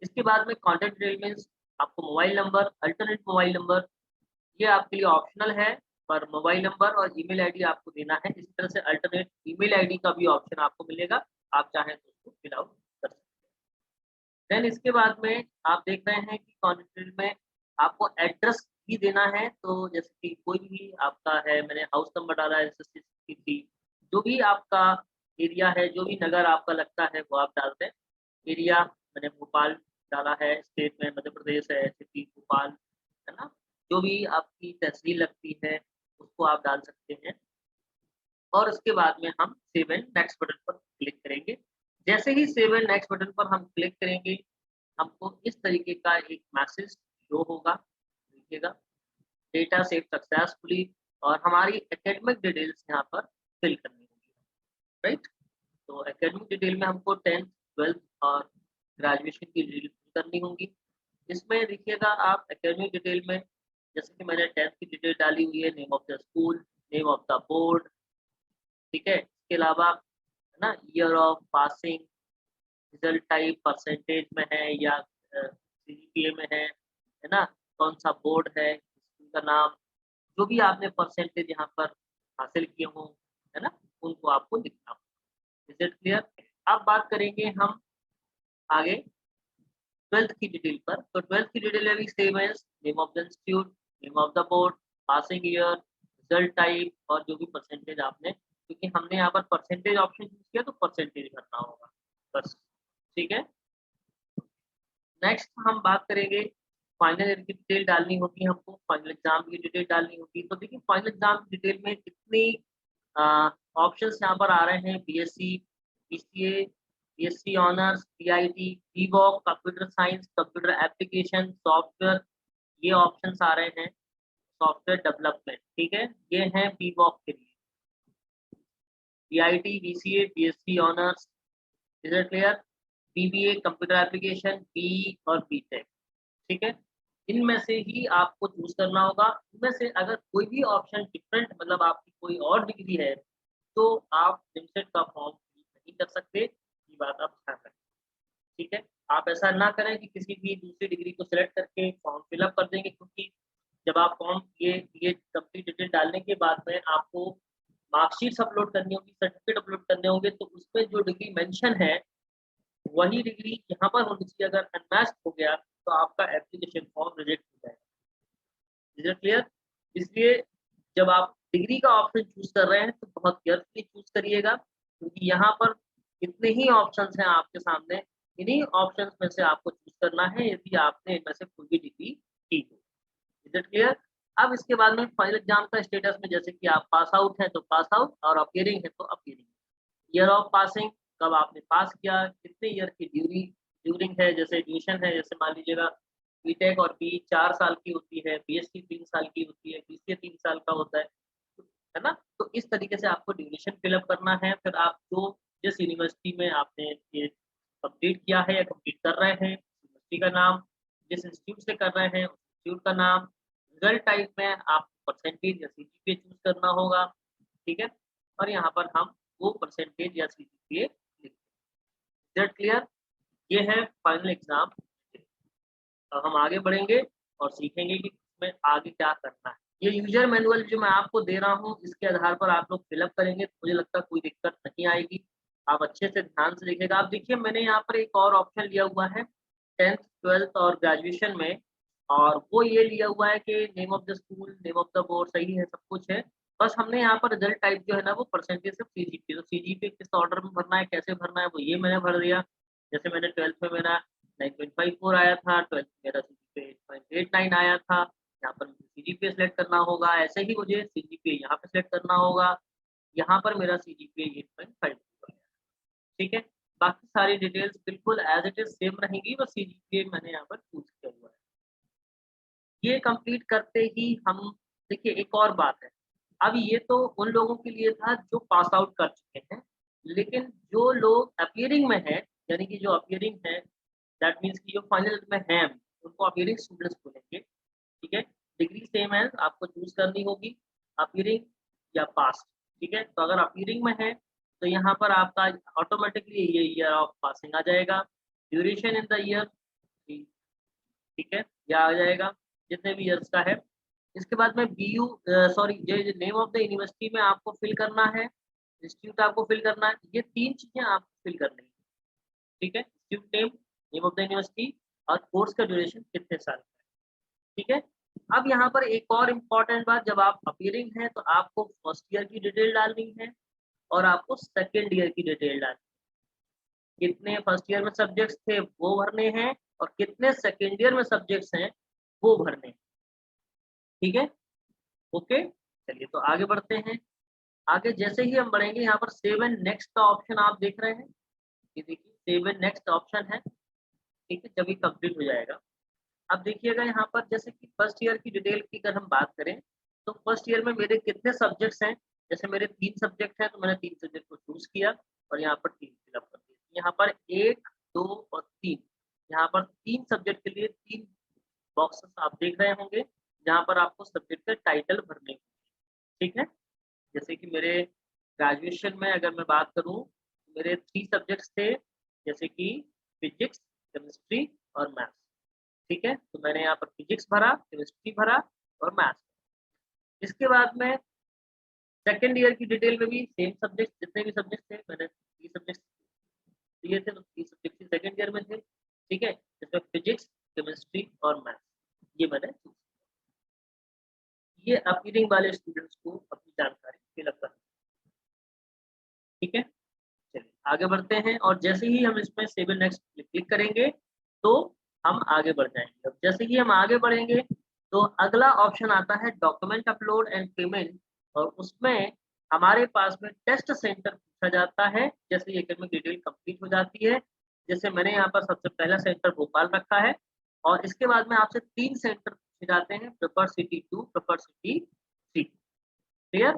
इसके बाद में कॉन्टैक्ट डिटेल मीन्स आपको mobile number, alternate mobile number ये आपके लिए ऑप्शनल है, पर मोबाइल नंबर और ईमेल आईडी आपको देना है। इसी तरह से अल्टरनेट ईमेल आईडी का भी ऑप्शन आपको मिलेगा, आप चाहें तो उसको फिल आउट कर सकते हैं। देन इसके बाद में आप देख रहे हैं कि कॉन्टेंट में आपको एड्रेस भी देना है, तो जैसे कि कोई भी आपका है, मैंने हाउस नंबर डाला है जैसे 63 जो भी आपका एरिया है, जो भी नगर आपका लगता है वो आप डाल दें। एरिया मैंने भोपाल डाला है, स्टेट में मध्य प्रदेश है, सिटी भोपाल, है ना? जो भी आपकी तहसील लगती है, उसको आप डाल सकते हैं। और उसके बाद में हम सेव एंड नेक्स्ट बटन पर क्लिक करेंगे। जैसे ही सेव एंड नेक्स्ट बटन पर हम क्लिक करेंगे, हमको इस तरीके का एक मैसेज शो होगा, देखिएगा डेटा सेव सक्सेसफुली और हमारी एकेडमिक डिटेल्स यहाँ पर फिल करनी होगी, राइट? तो एकेडमिक डिटेल में हमको 10th, 12th और ग्रेजुएशन की डिटेल फिल करनी होगी। इसमें देखिएगा आप एकेडमिक डिटेल में जैसे कि मैंने 10th की डिटेल डाली हुई है, name of the school, name of the board, ठीक है? इसके अलावा है ना year of passing, result type percentage में है या सीजीपीए में है ना? कौन-सा बोर्ड है, स्कूल का नाम, जो भी आपने परसेंटेज यहाँ पर हासिल किए हों, है ना? उनको आपको लिखना होगा। Is it clear? अब बात करेंगे हम आगे 12th की डिटेल पर। तो 12th की डिटेल में भी same as name of the institute, name of the board, passing year, result type और जो भी परसेंटेज आपने क्योंकि हमने यहाँ पर परसेंटेज ऑप्शन चूज़ किया तो परसेंटेज भरना होगा, बस, ठीक है? नेक्स्ट हम बात करेंगे फाइनल ईयर की डिटेल डालनी होगी हमको, फाइनल एग्ज़ाम की डिटेल डालनी होगी। तो देखिए फाइनल एग्ज़ाम की डिटेल में कितनी अ, ऑप्शंस यहाँ पर आ रहे हैं BSc, BCA, BSc honours, PIT, बीवॉक, computer science, computer application, software ये ऑप्शंस आ रहे हैं। सॉफ्टवेयर डेवलपमेंट, ठीक है, ये है बीवॉक के लिए, BIT, BCA, BSc honours, is it clear, BBA computer application, B और बीटेक, ठीक है। इनमें से ही आपको चूज करना होगा। इनमें से अगर कोई भी ऑप्शन डिफरेंट, मतलब आपकी कोई और डिग्री है, तो आप निमसेट का फॉर्म नहीं कर सकते, ये बात आप ध्यान रखें, ठीक है। आप ऐसा ना करें कि किसी भी दूसरी डिग्री को सिलेक्ट करके फॉर्म फिलअप कर देंगे, क्योंकि जब आप फॉर्म ये कंप्लीट डिटेल डालने के बाद में आपको मार्कशीट अपलोड करनी होगी, सर्टिफिकेट अपलोड करने होंगे, तो उसमें जो डिग्री मेंशन है वही डिग्री यहाँ पर होनी चाहिए। अगर अनमैच्ड हो गया तो आपका एप्लीकेशन फॉर्म रिजेक्ट हो जाएगा। Is it clear? इसलिए जब आप डिग्री का ऑप्शन चूज कर रहे हैं तो बहुत केयरफुली चूज करिएगा, क्योंकि यहाँ पर इतने ही ऑप्शंस हैं आपके सामने, इन्हीं ऑप्शंस में से आपको चूज करना है यदि आपने इनमें से कोई भी डिग्री की हो। Is it clear? अब इसके बाद में फाइनल एग्जाम का स्टेटस में, जैसे कि आप पास आउट है तो पास आउट, और अपीयरिंग है तो अपीयरिंग। ईयर ऑफ पासिंग, कब आपने पास किया, कितने ईयर की ड्यूरिंग है, जैसे ड्यूरेशन है, जैसे मान लीजिएगा बीटेक और बी 4 साल की होती है, बीएससी 3 साल की होती है, बीसीए 3 साल का होता है ना? तो इस तरीके से आपको ड्यूरेशन फिलअप करना है। फिर आप जो जिस यूनिवर्सिटी में आपने ये कंप्लीट किया है या कंप्लीट कर रहे हैं, यूनिवर्सिटी का नाम, जिस इंस्टीट्यूट से कर रहे हैं उस इंस्टीट्यूट का नाम, रिजल्ट टाइप में आप परसेंटेज या सीजीपीए चूज करना होगा, ठीक है। और यहाँ पर हम वो परसेंटेज या सीजीपीए लिखते हैं। क्लियर? ये है फाइनल एग्जाम। अब हम आगे बढ़ेंगे और सीखेंगे कि इसमें आगे क्या करना है। ये यूजर मैनुअल जो मैं आपको दे रहा हूँ, इसके आधार पर आप लोग फिलअप करेंगे तो मुझे लगता है कोई दिक्कत नहीं आएगी। आप अच्छे से ध्यान से देखिएगा। आप देखिए, मैंने यहाँ पर एक और ऑप्शन लिया हुआ है 10th 12th और ग्रेजुएशन में, और वो ये लिया हुआ है कि name of the school, name of the board, सही है, सब कुछ है। बस हमने यहाँ पर रिजल्ट टाइप जो है ना वो परसेंटेज से सीजीपीए, तो सीजीपीए किस ऑर्डर में भरना है, कैसे भरना है, वो ये मैंने भर दिया। जैसे मैंने 12th में मेरा 9.54 आया था, 12th में मेरा सीजीपीए 8.89 आया था, यहाँ पर मुझे सीजीपीए सिलेक्ट करना होगा। ऐसे ही मुझे सीजीपीए यहाँ पे सिलेक्ट करना होगा। यहाँ पर मेरा सीजीपीए 8.5 होगा, ठीक है। बाकी सारी डिटेल्स बिल्कुल एज इट इज सेम रहेंगी, बस सीजीपीए मैंने यहाँ पर चूज किया हुआ है। ये कंप्लीट करते ही हम, देखिए एक और बात है, अब ये तो उन लोगों के लिए था जो पास आउट कर चुके हैं, लेकिन जो लोग अपीयरिंग में है, यानी कि जो अपीयरिंग है, दैट मीन्स कि जो फाइनल में है, उनको अपीयरिंग स्टूडेंट्स बोलेंगे, ठीक है। डिग्री सेम है, आपको चूज करनी होगी अपीयरिंग या पास, ठीक है। तो अगर अपीयरिंग में है तो यहाँ पर आपका ऑटोमेटिकली ये ईयर ऑफ पासिंग आ जाएगा, ड्यूरेशन इन द ईयर, ठीक है, यह आ जाएगा जितने भी ईयर्स का है। इसके बाद में बीयू, सॉरी, ये नेम ऑफ द यूनिवर्सिटी में आपको फिल करना है, इंस्टीट्यूट आपको फिल करना है, ये 3 चीजें आपको फिल करनी है, ठीक है। Institute name, name of the university, और कोर्स का ड्यूरेशन कितने साल का है, ठीक है। अब यहाँ पर एक और इम्पोर्टेंट बात, जब आप अपीयरिंग है तो आपको फर्स्ट ईयर की डिटेल डालनी है और आपको सेकेंड ईयर की डिटेल डालनी है। कितने फर्स्ट ईयर में सब्जेक्ट्स थे वो भरने हैं, और कितने सेकेंड ईयर में सब्जेक्ट्स हैं वो भरने हैं, ठीक है। ओके, चलिए तो आगे बढ़ते हैं। आगे जैसे ही हम बढ़ेंगे, यहाँ पर सेव एंड नेक्स्ट का ऑप्शन आप देख रहे हैं, ये देखिए सेव एंड नेक्स्ट ऑप्शन है, ठीक है, जब ये कंप्लीट हो जाएगा। अब देखिएगा यहाँ पर, जैसे कि फर्स्ट ईयर की डिटेल की अगर हम बात करें, तो फर्स्ट ईयर में मेरे कितने सब्जेक्ट्स हैं, जैसे मेरे 3 सब्जेक्ट हैं तो मैंने 3 सब्जेक्ट को चूज किया और यहाँ पर 3 फिलअप कर दिया। यहाँ पर 1, 2 और 3, यहाँ पर 3 सब्जेक्ट के लिए 3 बॉक्सेस आप देख रहे होंगे, जहाँ पर आपको सब्जेक्ट के टाइटल भरने हैं, ठीक है। जैसे कि मेरे ग्रेजुएशन में अगर मैं बात करूँ, मेरे 3 सब्जेक्ट्स थे, जैसे कि फिजिक्स, केमिस्ट्री और मैथ्स, ठीक है। तो मैंने यहाँ पर फिजिक्स भरा, केमिस्ट्री भरा और मैथ्स। इसके बाद में सेकंड ईयर की डिटेल में भी सेम सब्जेक्ट, जितने भी सब्जेक्ट थे मैंने 3 सब्जेक्ट दिए थे, तो 3 सब्जेक्ट सेकंड ईयर में थे, ठीक है। जिसमें फिजिक्स, केमिस्ट्री और मैथ्स ये मैंने choose किया। ये अपीयरिंग वाले स्टूडेंट्स को अपनी जानकारी फिलअप करनी, ठीक है। चलिए आगे बढ़ते हैं, और जैसे ही हम इसमें सेव एंड नेक्स्ट क्लिक करेंगे तो हम आगे बढ़ जाएंगे। अब जैसे ही हम आगे बढ़ेंगे तो अगला ऑप्शन आता है डॉक्यूमेंट अपलोड एंड पेमेंट, और उसमें हमारे पास में टेस्ट सेंटर पूछा जाता है, जैसे ये एकेडमिक डिटेल कंप्लीट हो जाती है। जैसे मैंने यहाँ पर सबसे पहला सेंटर भोपाल रखा है, और इसके बाद में आपसे 3 सेंटर जाते हैं, prefer city 2, prefer city 3। Clear?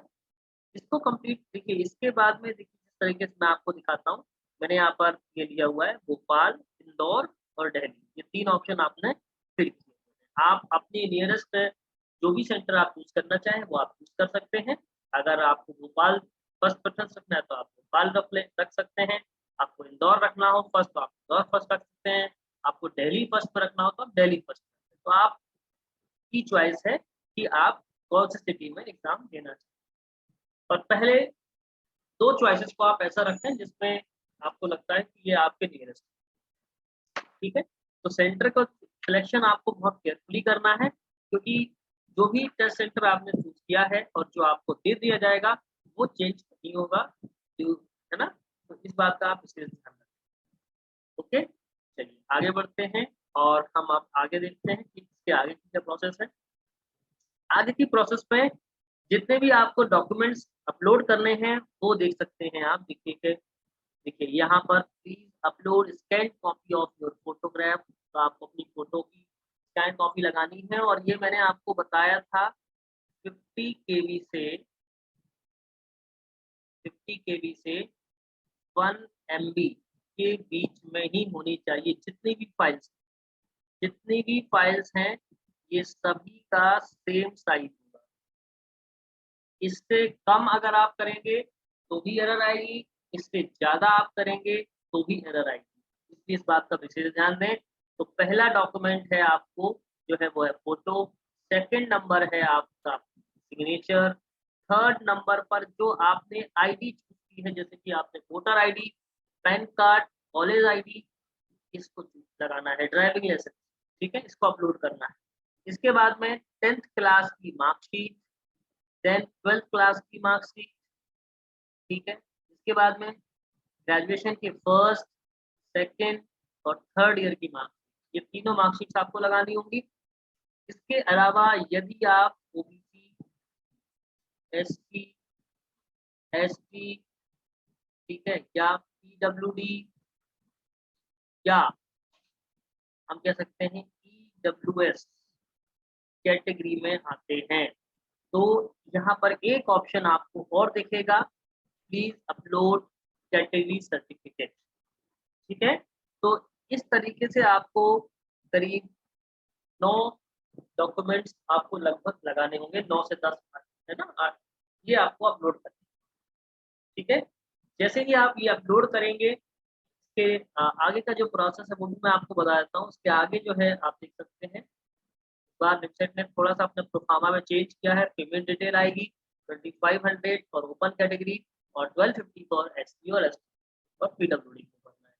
इसको कंप्लीट देखिए, इसके बाद में देखिए जिस तरीके से मैं आपको दिखाता हूँ, मैंने यहाँ पर ये लिया हुआ है भोपाल, इंदौर और दिल्ली, ये 3 ऑप्शन आपने फिल किए। आप अपनी नियरेस्ट जो भी सेंटर आप चूज़ करना चाहें वो आप चूज़ कर सकते हैं। अगर आपको भोपाल फर्स्ट प्रेफ़रेंस रखना है तो आप भोपाल रख सकते हैं। आपको इंदौर रखना हो फर्स्ट तो आप इंदौर फर्स्ट रख सकते हैं। आपको दिल्ली फर्स्ट पे रखना हो तो आप दिल्ली फर्स्ट। तो आपकी चॉइस है कि आप कौन-सी सिटी में एग्ज़ाम देना चाहें। और पहले 2 चॉइसेस को आप ऐसा रखें जिसमें आपको लगता है कि ये आपके नियरेस्ट है, ठीक है? तो सेंटर का सिलेक्शन आपको बहुत केयरफुली करना है, क्योंकि जो भी टेस्ट सेंटर आपने चूज़ किया है और जो आपको दे दिया जाएगा, वो चेंज नहीं होगा, है ना? तो इस बात का आप विशेष ध्यान रखें, ओके? चलिए आगे बढ़ते हैं और हम अब आगे देखते हैं कि इसके आगे की क्या प्रोसेस है। आगे की प्रोसेस में जितने भी आपको डॉक्यूमेंट्स अपलोड करने हैं, वो देख सकते हैं आप। देखिए यहाँ पर please upload scan copy of your photograph. तो आपको अपनी फोटो की स्कैन कॉपी लगानी है और ये मैंने आपको बताया था 50 केबी से 1 एमबी के बीच में ही होनी चाहिए। जितनी भी फाइल्स हैं, ये सभी का सेम साइज होगा। इससे कम अगर आप करेंगे तो भी एरर आएगी, इससे ज़्यादा आप करेंगे तो भी एरर आएगी। इसलिए इस बात का विशेष ध्यान दें। तो पहला डॉक्यूमेंट है आपको जो है वो है फ़ोटो, सेकंड नंबर है आपका सिग्नेचर, थर्ड नंबर पर जो आपने आईडी चूज़ की है, जैसे कि आपने voter ID, pan card, college ID, इसको लगाना है, ड्राइविंग लाइसेंस, ठीक है? इसको अपलोड करना है। इसके बाद में 10th क्लास की मार्कशीट, देन 12th क्लास की मार्कशीट, ठीक है? इसके बाद में ग्रेजुएशन की फर्स्ट, सेकंड और थर्ड ईयर की मार्कशीट, ये तीनों मार्कशीट्स आपको लगानी होंगी। इसके अलावा यदि आप ओबीसी, एससी, एसटी, ठीक है, या पीडब्ल्यूडी या हम कह सकते हैं ईडब्ल्यूएस कैटेगरी में आते हैं, तो यहाँ पर एक ऑप्शन आपको और दिखेगा, प्लीज अपलोड कैटेगरी सर्टिफिकेट, ठीक है? तो इस तरीके से आपको करीब 9 डॉक्यूमेंट्स आपको लगभग लगाने होंगे, 9 से 10 है ना? 8 ये आपको अपलोड करने हैं, ठीक है? जैसे ही आप ये अपलोड करेंगे, इसके आगे का जो प्रोसेस है वो भी मैं आपको बता देता हूँ। उसके आगे जो है आप देख सकते हैं, इस बार वेबसाइट ने थोड़ा-सा अपने प्रोफार्मा में चेंज किया है। पेमेंट डिटेल आएगी 2500 फॉर ओपन कैटेगरी और 1250 फॉर एससी और एसटी और पीडब्ल्यूडी को भरना है।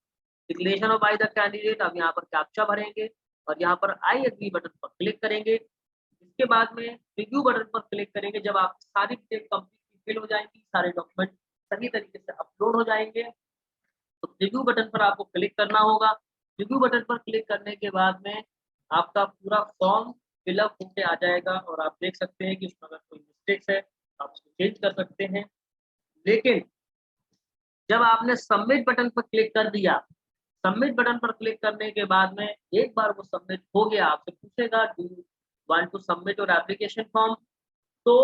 Declaration of by the candidate, आप यहाँ पर कैप्चा भरेंगे और यहाँ पर आई एग्री बटन पर क्लिक करेंगे। इसके बाद में रिव्यू बटन पर क्लिक करेंगे। जब आपकी सारी डिटेल कंप्लीटली फिल हो जाएंगी, सारे डॉक्यूमेंट सही तरीके से अपलोड हो जाएंगे, तो रिव्यू बटन पर आपको क्लिक करना होगा। रिव्यू बटन पर क्लिक करने के बाद में आपका पूरा फॉर्म फिलअप होके आ जाएगा और आप देख सकते हैं कि उसमें अगर कोई मिस्टेक्स है आप उसको चेंज कर सकते हैं। लेकिन जब आपने सबमिट बटन पर क्लिक कर दिया, सबमिट बटन पर क्लिक करने के बाद में एक बार वो सबमिट हो गया, आपसे पूछेगा do you want to submit your application form. तो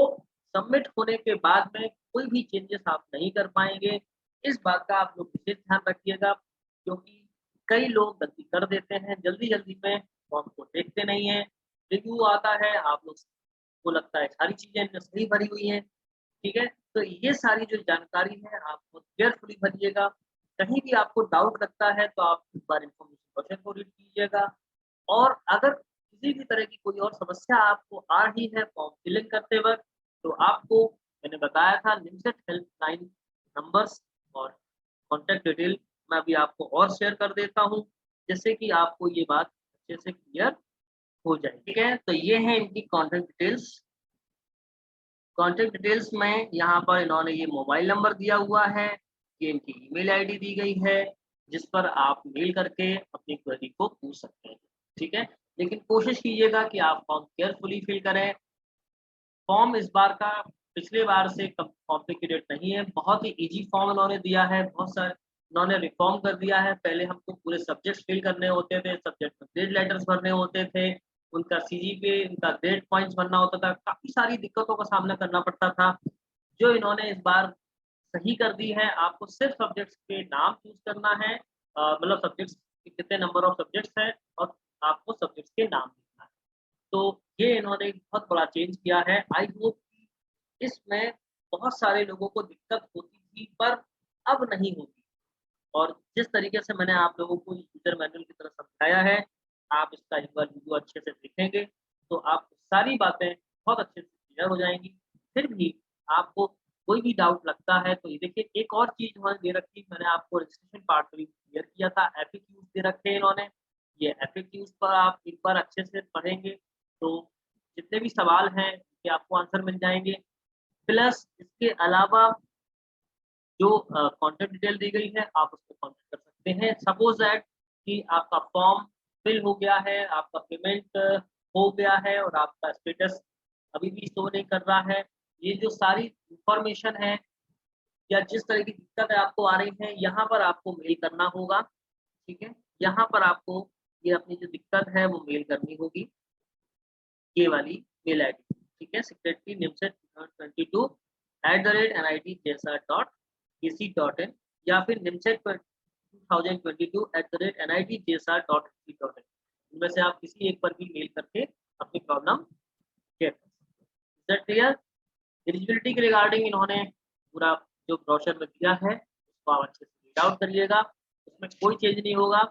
सबमिट होने के बाद में कोई भी चेंजेस आप नहीं कर पाएँगे। इस बात का आप लोग विशेष ध्यान रखिएगा, क्योंकि कई लोग गलती कर देते हैं, जल्दी-जल्दी में फॉर्म को देखते नहीं हैं। रिव्यू आता है, आप लोग को लगता है सारी चीज़ें इनने सही भरी हुई हैं, ठीक है? तो ये सारी जो जानकारी है आप केयरफुली भरिएगा। कहीं भी आपको डाउट लगता है तो आप एक बार इन्फॉर्मेशन क्वेश्चन को रीड कीजिएगा। और अगर किसी भी तरह की कोई और समस्या आपको आ रही है फॉर्म फिलिंग करते वक़्त, तो आपको मैंने बताया था निमसेट हेल्पलाइन नंबर्स और कॉन्टैक्ट डिटेल मैं अभी आपको और शेयर कर देता हूँ, जिससे कि आपको ये बात अच्छे से क्लियर हो जाए, ठीक है? तो ये है इनकी कॉन्टैक्ट डिटेल्स। कॉन्टैक्ट डिटेल्स में यहाँ पर इन्होंने ये मोबाइल नंबर दिया हुआ है, ये इनकी ईमेल आईडी दी गई है, जिस पर आप मेल करके अपनी क्वेरी को पूछ सकते हैं, ठीक है? लेकिन कोशिश कीजिएगा कि आप फॉर्म केयरफुली फिल करें। फॉर्म इस बार का पिछले बार से कम कॉम्प्लिकेटेड नहीं है, बहुत ही ईज़ी फॉर्म इन्होंने दिया है, बहुत सारे इन्होंने रिफॉर्म कर दिया है। पहले हमको पूरे सब्जेक्ट्स फिल करने होते थे, सब्जेक्ट में ग्रेड लेटर्स भरने होते थे, उनका सीजीपीए, उनका ग्रेड पॉइंट्स बनना होता था, काफ़ी सारी दिक्कतों का सामना करना पड़ता था, जो इन्होंने इस बार सही कर दी है। आपको सिर्फ सब्जेक्ट्स के नाम चूज़ करना है, मतलब सब्जेक्ट्स के कितने नंबर ऑफ सब्जेक्ट्स हैं और आपको सब्जेक्ट्स के नाम लिखना है। तो ये इन्होंने एक बहुत बड़ा चेंज किया है। आई होप कि इसमें बहुत सारे लोगों को दिक्कत होती थी, पर अब नहीं होगी। और जिस तरीके से मैंने आप लोगों को यूज़र मैनुअल की तरह समझाया है, आप इसका एक बार वीडियो अच्छे से देखेंगे, तो आपको सारी बातें बहुत अच्छे से क्लियर हो जाएँगी। फिर भी आपको कोई भी डाउट लगता है तो ये देखिए, एक और चीज़ इन्होंने दे रखी, मैंने आपको रजिस्ट्रेशन पार्ट में भी क्लियर किया था, एफएक्यूज़ दे रखे हैं इन्होंने। ये एफएक्यूज़ पर आप एक बार अच्छे से पढ़ेंगे, तो जितने भी सवाल हैं, उनके आपको आंसर मिल जाएँगे। प्लस इसके अलावा जो कॉन्टैक्ट डिटेल दी गई है, आप उसको कॉन्टैक्ट कर सकते हैं। सपोज़ दैट कि आपका फॉर्म फिल हो गया है, आपका पेमेंट हो गया है और आपका स्टेटस अभी भी शो नहीं कर रहा है। ये जो सारी इन्फॉर्मेशन है या जिस तरह की दिक्कत आपको आ रही है, यहाँ पर आपको मेल करना होगा, ठीक है? यहाँ पर आपको ये अपनी जो दिक्कत है, वो मेल करनी होगी। ये वाली मेल आईडी, ठीक है? secretary nimset 22 @nitjsr.ac.in या फिर nimset 2022 @nitjsr.ac.in, इनमें से आप किसी एक पर भी मेल करके अपनी प्रॉब्लम शेयर कर सकते हैं। Is that clear? एलिजिबिलिटी के रिगार्डिंग इन्होंने पूरा जो ब्रोशर में दिया है, उसको आप अच्छे से रीड आउट करिएगा, उसमें कोई चेंज नहीं होगा।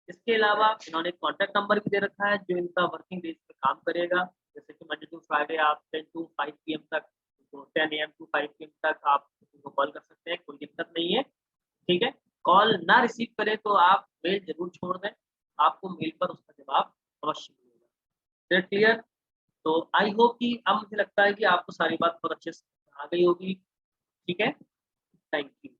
इसके अलावा इन्होंने कॉन्टैक्ट नंबर भी दे रखा है, जो इनका वर्किंग डेज़ पे काम करेगा। जैसे कि मंडे टू फ्राइडे आप 10 टू 5 पीएम तक, तो 10 एएम टू 5 पीएम तक आप उनको कॉल कर सकते हैं, कोई दिक्कत नहीं है, ठीक है? कॉल ना रिसीव करें तो आप मेल ज़रूर छोड़ दें, आपको मेल पर उसका जवाब अवश्य मिलेगा। Is that clear? तो आई होप कि अब मुझे लगता है कि आपको सारी बात बहुत अच्छे से आ गई होगी, ठीक है? Thank you.